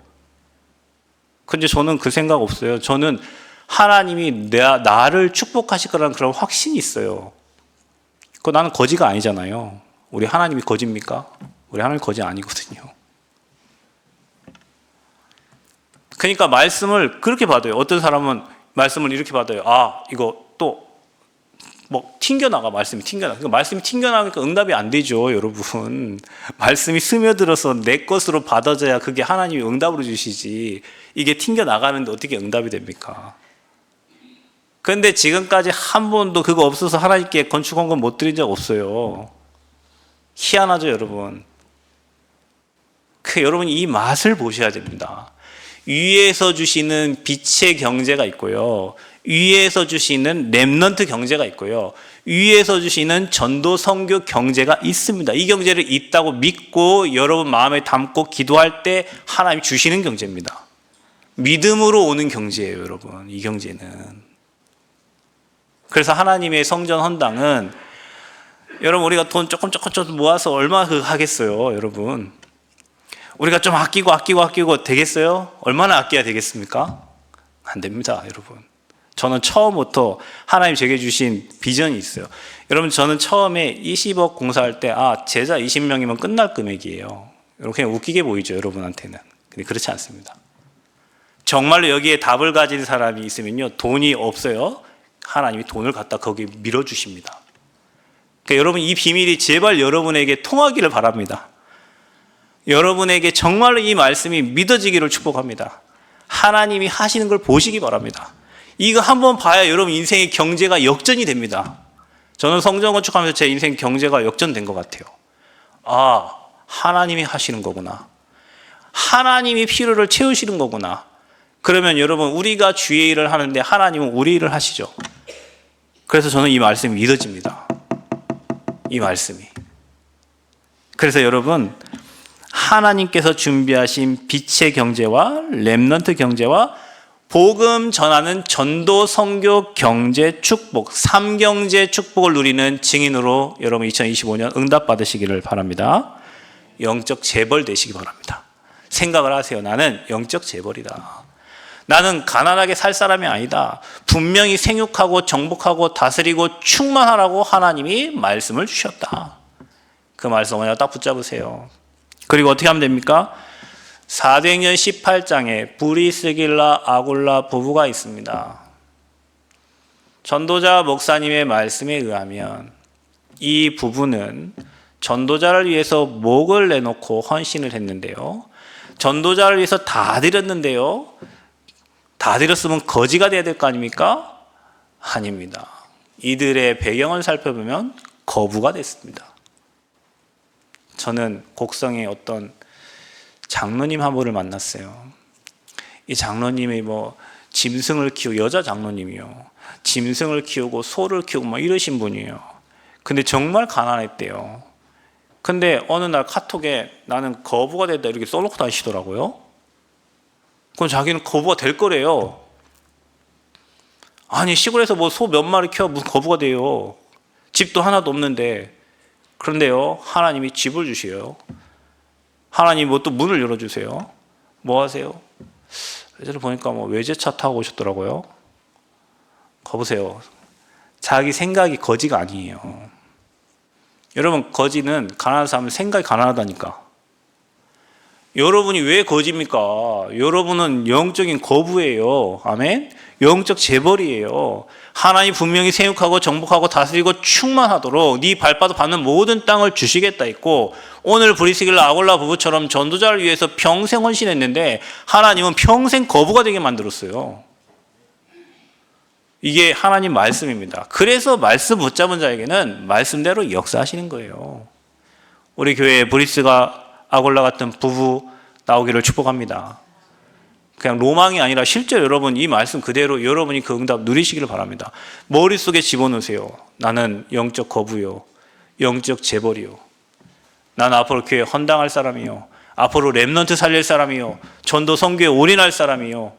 근데 저는 그 생각 없어요. 저는 하나님이 나를 축복하실 거라는 그런 확신이 있어요. 나는 거지가 아니잖아요. 우리 하나님이 거지입니까? 우리 하나님 거지 아니거든요. 그러니까 말씀을 그렇게 받아요. 어떤 사람은 말씀을 이렇게 받아요. 이거 또 뭐 튕겨나가. 말씀이 튕겨나가. 그러니까 말씀이 튕겨나가니까 응답이 안 되죠, 여러분. 말씀이 스며들어서 내 것으로 받아져야 그게 하나님이 응답으로 주시지. 이게 튕겨나가는데 어떻게 응답이 됩니까? 그런데 지금까지 한 번도 그거 없어서 하나님께 건축 헌금 못 드린 적 없어요. 희한하죠, 여러분. 여러분 이 맛을 보셔야 됩니다. 위에서 주시는 빛의 경제가 있고요. 위에서 주시는 렘넌트 경제가 있고요. 위에서 주시는 전도 선교 경제가 있습니다. 이 경제를 있다고 믿고 여러분 마음에 담고 기도할 때 하나님이 주시는 경제입니다. 믿음으로 오는 경제예요, 여러분. 이 경제는. 그래서 하나님의 성전 헌당은 여러분 우리가 돈 조금 모아서 얼마 하겠어요, 여러분. 우리가 좀 아끼고 되겠어요? 얼마나 아껴야 되겠습니까? 안 됩니다, 여러분. 저는 처음부터 하나님 제게 주신 비전이 있어요. 여러분 저는 처음에 20억 공사할 때 제자 20명이면 끝날 금액이에요. 여러분 그냥 웃기게 보이죠, 여러분한테는. 근데 그렇지 않습니다. 정말로 여기에 답을 가진 사람이 있으면요, 돈이 없어요. 하나님이 돈을 갖다 거기 밀어주십니다. 그러니까 여러분 이 비밀이 제발 여러분에게 통하기를 바랍니다. 여러분에게 정말로 이 말씀이 믿어지기를 축복합니다. 하나님이 하시는 걸 보시기 바랍니다. 이거 한번 봐야 여러분 인생의 경제가 역전이 됩니다. 저는 성전 건축하면서 제 인생 경제가 역전된 것 같아요. 아, 하나님이 하시는 거구나. 하나님이 필요를 채우시는 거구나. 그러면 여러분 우리가 주의 일을 하는데 하나님은 우리 일을 하시죠. 그래서 저는 이 말씀이 믿어집니다. 이 말씀이. 그래서 여러분 하나님께서 준비하신 빛의 경제와 렘넌트 경제와 복음 전하는 전도 선교 경제 축복 3경제 축복을 누리는 증인으로 여러분 2025년 응답 받으시기를 바랍니다. 영적 재벌 되시기 바랍니다. 생각을 하세요. 나는 영적 재벌이다. 나는 가난하게 살 사람이 아니다. 분명히 생육하고 정복하고 다스리고 충만하라고 하나님이 말씀을 주셨다. 그 말씀 그냥 딱 붙잡으세요. 그리고 어떻게 하면 됩니까? 사도행전 18장에 브리스길라 아굴라 부부가 있습니다. 전도자 목사님의 말씀에 의하면 이 부부는 전도자를 위해서 목을 내놓고 헌신을 했는데요. 전도자를 위해서 다 드렸는데요. 다 드렸으면 거지가 돼야 될 거 아닙니까? 아닙니다. 이들의 배경을 살펴보면 거부가 됐습니다. 저는 곡성의 어떤 장로님 한 분을 만났어요. 이 장로님이 짐승을 키우고, 여자 장로님이요. 짐승을 키우고 소를 키우고 이러신 분이에요. 근데 정말 가난했대요. 근데 어느 날 카톡에 나는 거부가 됐다 이렇게 써놓고 다니시더라고요. 그럼 자기는 거부가 될 거래요. 아니 시골에서 소 몇 마리 키워 무슨 거부가 돼요. 집도 하나도 없는데. 그런데요 하나님이 집을 주시어요. 하나님이 또 문을 열어주세요. 뭐 하세요? 예전에 보니까 외제차 타고 오셨더라고요. 거보세요. 자기 생각이 거지가 아니에요. 여러분 거지는 가난한 사람은 생각이 가난하다니까. 여러분이 왜 거지입니까? 여러분은 영적인 거부예요. 아멘? 영적 재벌이에요. 하나님 분명히 생육하고 정복하고 다스리고 충만하도록 네 발바닥 받는 모든 땅을 주시겠다 했고 오늘 브리스길라 아굴라 부부처럼 전도자를 위해서 평생 헌신했는데 하나님은 평생 거부가 되게 만들었어요. 이게 하나님 말씀입니다. 그래서 말씀 붙잡은 자에게는 말씀대로 역사하시는 거예요. 우리 교회에 브리스가 아굴라 같은 부부 나오기를 축복합니다. 그냥 로망이 아니라 실제로 여러분 이 말씀 그대로 여러분이 그 응답 누리시기를 바랍니다. 머릿속에 집어넣으세요. 나는 영적 거부요. 영적 재벌이요. 나는 앞으로 교회 헌당할 사람이요. 앞으로 렘넌트 살릴 사람이요. 전도 선교에 올인할 사람이요.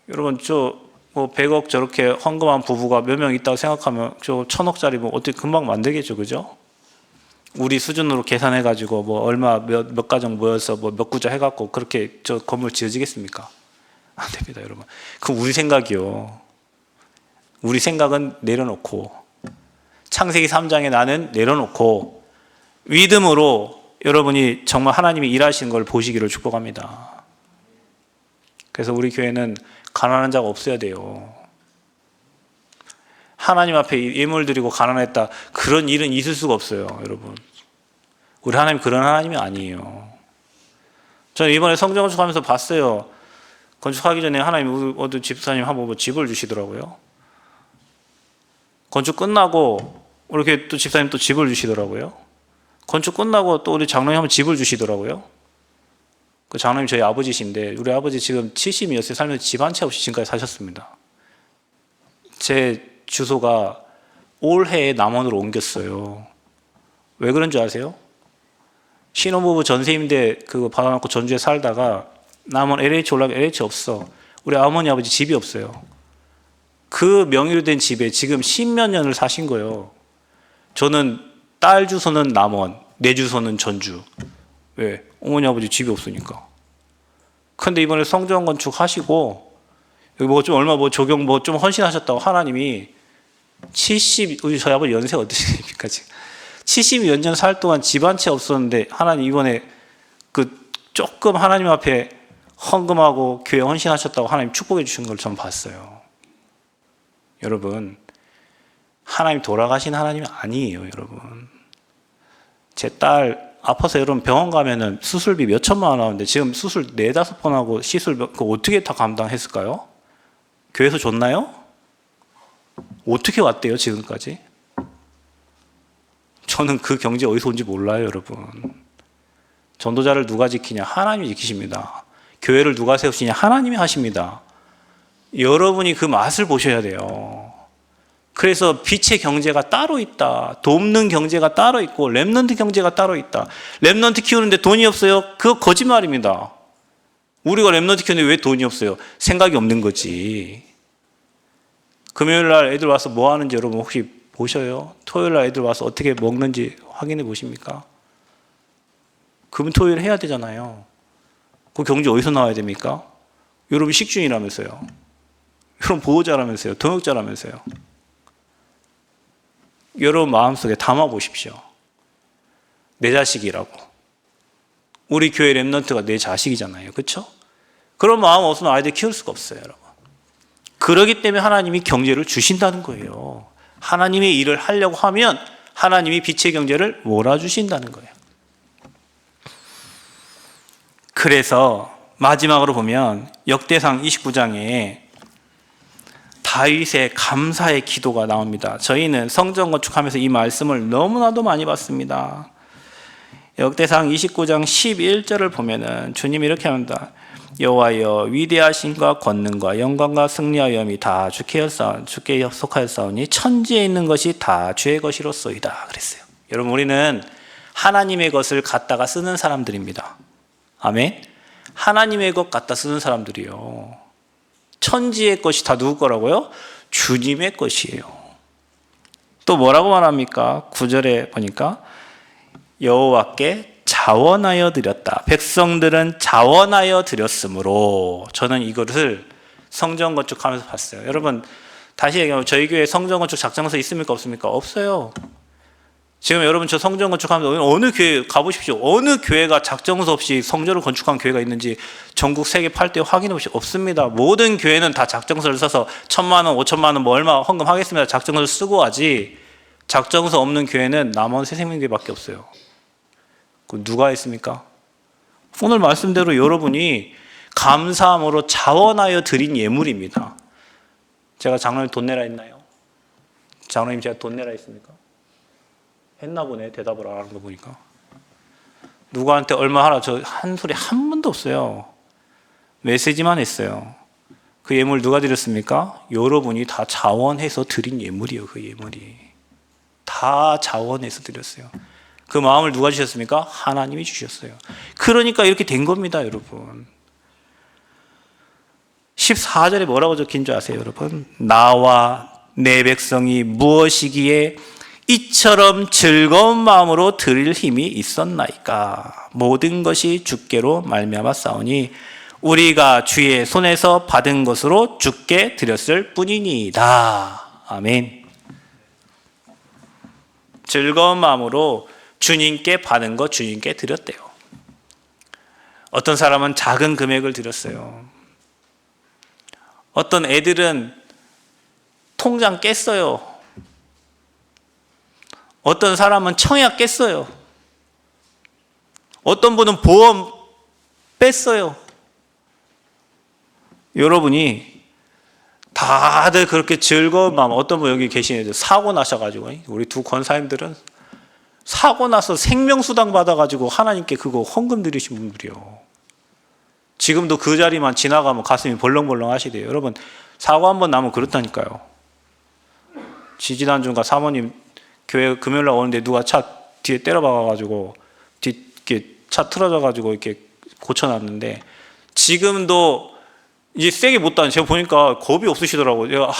여러분 100억 저렇게 헌금한 부부가 몇 명 있다고 생각하면 1000억짜리 어떻게 금방 만들겠죠. 그죠? 우리 수준으로 계산해가지고 얼마 몇 가정 모여서 몇 구자 해갖고 그렇게 저 건물 지어지겠습니까? 안 됩니다, 여러분. 그럼 우리 생각이요. 우리 생각은 내려놓고 창세기 3장에 나는 내려놓고 믿음으로 여러분이 정말 하나님이 일하시는 걸 보시기를 축복합니다. 그래서 우리 교회는 가난한 자가 없어야 돼요. 하나님 앞에 예물 드리고 가난했다. 그런 일은 있을 수가 없어요, 여러분. 우리 하나님 그런 하나님이 아니에요. 저는 이번에 성전 건축하면서 봤어요. 건축하기 전에 하나님 어디 집사님 한번 집을 주시더라고요. 건축 끝나고 이렇게 또 집사님 또 집을 주시더라고요. 건축 끝나고 또 우리 장로님 한번 집을 주시더라고요. 그 장로님 저희 아버지신데 우리 아버지 지금 70이었어요. 살면서 집 한 채 없이 지금까지 사셨습니다. 제 주소가 올해에 남원으로 옮겼어요. 왜 그런 줄 아세요? 신혼부부 전세임대 그거 받아놓고 전주에 살다가 남원 LH 올라가 LH 없어. 우리 어머니 아버지 집이 없어요. 그 명의로 된 집에 지금 10몇 년을 사신 거예요. 저는 딸 주소는 남원, 내 주소는 전주. 왜? 어머니 아버지 집이 없으니까. 근데 이번에 성전 건축하시고 여기 좀 얼마 조경 좀 헌신하셨다고 하나님이 우리 저희 아버지 연세가 어떠십니까 지금? 70몇 년 살 동안 집 한 채 없었는데 하나님 이번에 조금 하나님 앞에 헌금하고 교회 헌신하셨다고 하나님 축복해 주신 걸 전 봤어요. 여러분 하나님 돌아가신 하나님이 아니에요, 여러분. 제 딸 아파서 여러분 병원 가면은 수술비 몇 천만 원 나오는데 지금 수술 4-5번 하고 시술 그거 어떻게 다 감당했을까요? 교회에서 줬나요? 어떻게 왔대요, 지금까지? 저는 그 경제 어디서 온지 몰라요, 여러분. 전도자를 누가 지키냐? 하나님이 지키십니다. 교회를 누가 세우시냐? 하나님이 하십니다. 여러분이 그 맛을 보셔야 돼요. 그래서 빛의 경제가 따로 있다. 돕는 경제가 따로 있고 렘넌트 경제가 따로 있다. 렘넌트 키우는데 돈이 없어요? 그거 거짓말입니다. 우리가 렘넌트 키우는데 왜 돈이 없어요? 생각이 없는 거지. 금요일 날 애들 와서 뭐 하는지 여러분 혹시 보셔요? 토요일 날 애들 와서 어떻게 먹는지 확인해 보십니까? 금, 토요일 해야 되잖아요. 그 경제 어디서 나와야 됩니까? 여러분 식주인이라면서요. 여러분 보호자라면서요. 동역자라면서요. 여러분 마음속에 담아 보십시오. 내 자식이라고. 우리 교회 렘넌트가 내 자식이잖아요. 그렇죠? 그런 마음 없으면 아이들 키울 수가 없어요, 여러분. 그러기 때문에 하나님이 경제를 주신다는 거예요. 하나님의 일을 하려고 하면 하나님이 빛의 경제를 몰아주신다는 거예요. 그래서 마지막으로 보면 역대상 29장에 다윗의 감사의 기도가 나옵니다. 저희는 성전 건축하면서 이 말씀을 너무나도 많이 봤습니다. 역대상 29장 11절을 보면은 주님이 이렇게 합니다. 여호와여 위대하신과 권능과 영광과 승리하여미 다 주께 속하였사오니 천지에 있는 것이 다 주의 것이로소이다 그랬어요. 여러분 우리는 하나님의 것을 갖다가 쓰는 사람들입니다. 아멘. 하나님의 것 갖다 쓰는 사람들이요. 천지의 것이 다 누구 거라고요? 주님의 것이에요. 또 뭐라고 말합니까? 9절에 보니까 여호와께 자원하여 드렸다. 백성들은 자원하여 드렸으므로 저는 이것을 성전 건축하면서 봤어요. 여러분 다시 얘기하면 저희 교회 성전 건축 작정서 있습니까? 없습니까? 없어요. 지금 여러분 저 성전 건축하면서 어느 교회 가보십시오. 어느 교회가 작정서 없이 성전을 건축한 교회가 있는지 전국 세계 8대 확인해 보십시오. 없습니다. 모든 교회는 다 작정서를 써서 1,000만 원, 5천만 원 뭐 얼마 헌금하겠습니다. 작정서를 쓰고 하지. 작정서 없는 교회는 남원 새생명교회밖에 없어요. 누가 했습니까? 오늘 말씀대로 여러분이 감사함으로 자원하여 드린 예물입니다. 제가 장로님 돈 내라 했나요? 장로님 제가 돈 내라 했습니까? 했나 보네. 대답을 안 하는 거 보니까. 누구한테 얼마 하라 저 한 소리 한 번도 없어요. 메시지만 했어요. 그 예물 누가 드렸습니까? 여러분이 다 자원해서 드린 예물이에요. 그 예물이 다 자원해서 드렸어요. 그 마음을 누가 주셨습니까? 하나님이 주셨어요. 그러니까 이렇게 된 겁니다, 여러분. 14절에 뭐라고 적힌 줄 아세요, 여러분? 나와 내 백성이 무엇이기에 이처럼 즐거운 마음으로 드릴 힘이 있었나이까? 모든 것이 주께로 말미암아 싸우니 우리가 주의 손에서 받은 것으로 주께 드렸을 뿐이니이다. 아멘. 즐거운 마음으로 주님께 받은 거 주님께 드렸대요. 어떤 사람은 작은 금액을 드렸어요. 어떤 애들은 통장 깼어요. 어떤 사람은 청약 깼어요. 어떤 분은 보험 뺐어요. 여러분이 다들 그렇게 즐거운 마음, 어떤 분 여기 계신 애들 사고 나셔가지고, 우리 두 권사님들은 사고 나서 생명수당 받아가지고 하나님께 그거 헌금 드리신 분들이요. 지금도 그 자리만 지나가면 가슴이 벌렁벌렁 하시대요. 여러분 사고 한번 나면 그렇다니까요. 지지난주인가 사모님 교회 금요일날 오는데 누가 차 뒤에 때려박아가지고 이렇게 차 틀어져가지고 이렇게 고쳐놨는데 지금도 이제 세게 못 다니. 제가 보니까 겁이 없으시더라고요. 제가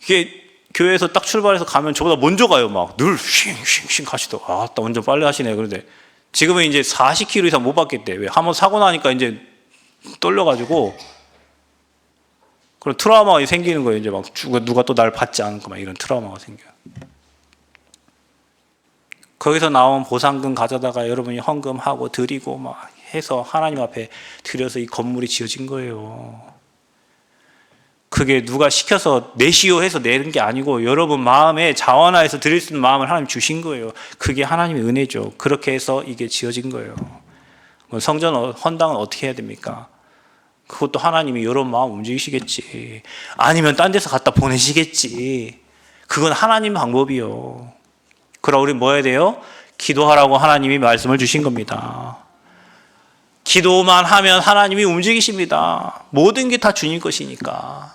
이게 교회에서 딱 출발해서 가면 저보다 먼저 가요. 막 늘 쉥쉥쉥 가시더라고. 아, 딱 완전 빨리 하시네. 그런데 지금은 이제 40km 이상 못 받겠대. 왜? 한번 사고 나니까 이제 떨려가지고 그런 트라우마가 생기는 거예요. 이제 막 누가 또 날 받지 않을까 막 이런 트라우마가 생겨요. 거기서 나온 보상금 가져다가 여러분이 헌금하고 드리고 막 해서 하나님 앞에 드려서 이 건물이 지어진 거예요. 그게 누가 시켜서 내시오 해서 내는 게 아니고 여러분 마음에 자원하여서 드릴 수 있는 마음을 하나님 주신 거예요. 그게 하나님의 은혜죠. 그렇게 해서 이게 지어진 거예요. 성전 헌당은 어떻게 해야 됩니까? 그것도 하나님이 여러 마음 움직이시겠지. 아니면 딴 데서 갖다 보내시겠지. 그건 하나님 방법이요. 그럼 우리 뭐 해야 돼요? 기도하라고 하나님이 말씀을 주신 겁니다. 기도만 하면 하나님이 움직이십니다. 모든 게 다 주님 것이니까.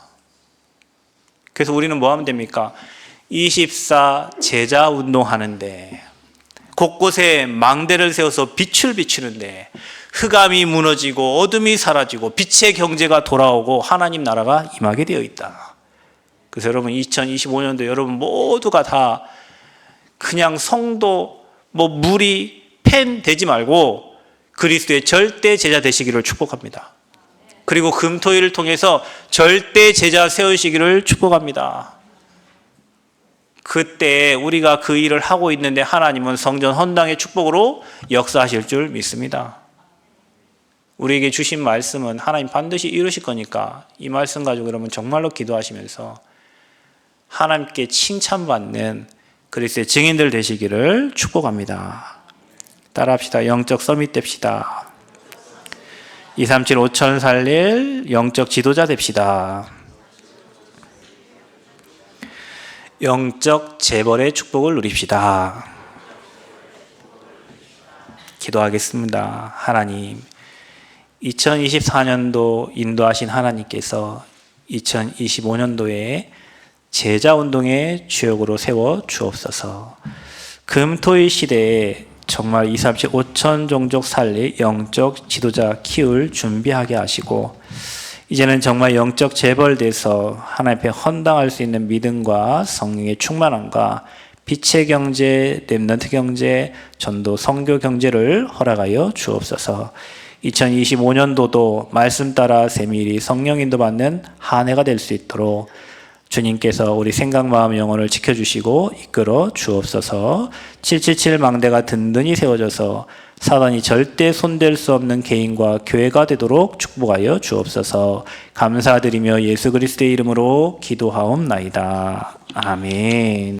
그래서 우리는 뭐 하면 됩니까? 24 제자 운동하는데, 곳곳에 망대를 세워서 빛을 비추는데, 흑암이 무너지고 어둠이 사라지고 빛의 경제가 돌아오고 하나님 나라가 임하게 되어 있다. 그래서 여러분 2025년도 여러분 모두가 다 그냥 성도 무리 팬 되지 말고 그리스도의 절대 제자 되시기를 축복합니다. 그리고 금토일을 통해서 절대 제자 세우시기를 축복합니다. 그때 우리가 그 일을 하고 있는데 하나님은 성전 헌당의 축복으로 역사하실 줄 믿습니다. 우리에게 주신 말씀은 하나님 반드시 이루실 거니까 이 말씀 가지고 여러분 정말로 기도하시면서 하나님께 칭찬받는 그리스도의 증인들 되시기를 축복합니다. 따라합시다. 영적 서밋 됩시다. 237 5천 살릴 영적 지도자 됩시다. 영적 재벌의 축복을 누립시다. 기도하겠습니다. 하나님, 2024년도 인도하신 하나님께서 2025년도에 제자운동의 주역으로 세워 주옵소서. 금토일 시대에 정말 237 5천 종족 살릴 영적 지도자 키울 준비하게 하시고 이제는 정말 영적 재벌돼서 하나님 앞에 헌당할 수 있는 믿음과 성령의 충만함과 빛의 경제, 렘넌트 경제, 전도 선교 경제를 허락하여 주옵소서. 2025년도도 말씀 따라 세밀히 성령 인도받는 한 해가 될 수 있도록 주님께서 우리 생각, 마음, 영혼을 지켜주시고 이끌어 주옵소서. 777 망대가 든든히 세워져서 사단이 절대 손댈 수 없는 개인과 교회가 되도록 축복하여 주옵소서. 감사드리며 예수 그리스도의 이름으로 기도하옵나이다. 아멘.